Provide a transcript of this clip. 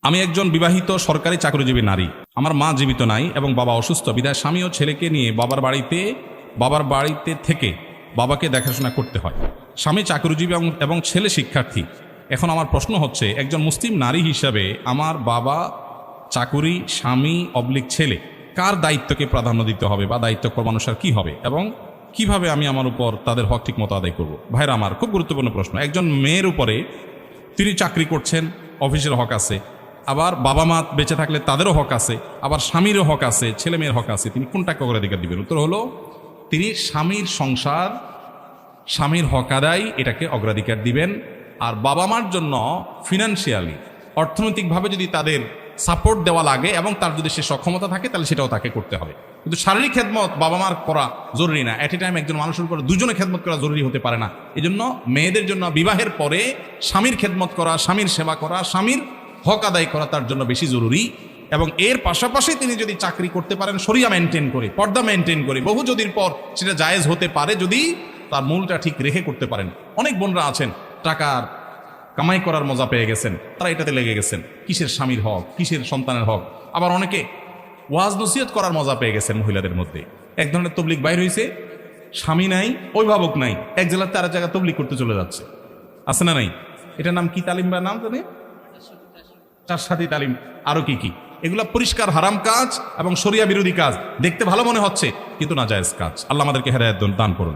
আমি একজন বিবাহিত সরকারি চাকরিজীবী নারী। আমার মা জীবিত নাই এবং বাবা অসুস্থ, বিধায় স্বামী ও ছেলেকে নিয়ে বাবার বাড়িতে থেকে বাবাকে দেখাশোনা করতে হয়। স্বামী চাকরিজীবী এবং ছেলে শিক্ষার্থী। এখন আমার প্রশ্ন হচ্ছে, একজন মুসলিম নারী হিসাবে আমার বাবা চাকুরি, স্বামী / ছেলে, কার দায়িত্বকে প্রাধান্য দিতে হবে বা দায়িত্ব কর্মানুসার কি হবে এবং কিভাবে আমি আমার উপর তাদের হক ঠিক মতো আদায় করব? ভাইরা আমার, খুব গুরুত্বপূর্ণ প্রশ্ন। একজন মেয়ের উপরে, তিনি চাকরি করছেন, অফিসের হক আছে, আবার বাবা মা বেঁচে থাকলে তাদেরও হক আছে, আবার স্বামীরও হক আছে, ছেলে মেয়ের হক আছে। তিনি কোনটাকে অগ্রাধিকার দিবেন? উত্তর হলো, তিনি স্বামীর সংসার, স্বামীর হক আদায়, এটাকে অগ্রাধিকার দিবেন। আর বাবা মার জন্য ফিনান্সিয়ালি, অর্থনৈতিকভাবে যদি তাদের সাপোর্ট দেওয়া লাগে এবং তার যদি সে সক্ষমতা থাকে, তাহলে সেটাও তাকে করতে হবে। কিন্তু শারীরিক খেদমত বাবা মার করা জরুরি না। এট এ টাইম একজন মানুষের উপর দুজনে খেদমত করা জরুরি হতে পারে না। এই জন্য মেয়েদের জন্য বিবাহের পরে স্বামীর খেদমত করা, স্বামীর সেবা করা, স্বামীর হক আদায় করা তার জন্য বেশি জরুরি। এবং এর পাশাপাশি তিনি যদি চাকরি করতে পারেন শরিয়া মেনটেন করে, পর্দা মেনটেন করে, বহু যদির পর সেটা জায়েজ হতে পারে যদি তার মূলটা ঠিক রেখে করতে পারেন। অনেক বোনরা আছেন, টাকার কামাই করার মজা পেয়ে গেছেন, তারা এটাতে লেগে গেছেন, কিসের স্বামীর হক, কিসের সন্তানের হক। আবার অনেকে ওয়াজ নসিহত করার মজা পেয়ে গেছেন। মহিলাদের মধ্যে এক ধরনের তবলিগ বাইর হয়েছে, স্বামী নাই, অভিভাবক নাই, এক জেলার তার জায়গা তবলিগ করতে চলে যাচ্ছে। আছে না নাই? এটার নাম কি তালিম বা নাম জানে? তার সাথে তালিম, আরো কি কি, এগুলা পরিষ্কার হারাম কাজ এবং শরিয়া বিরোধী কাজ। দেখতে ভালো মনে হচ্ছে কিন্তু নাজায়েজ কাজ। আল্লাহ আমাদেরকে হেদায়েত দান করুন।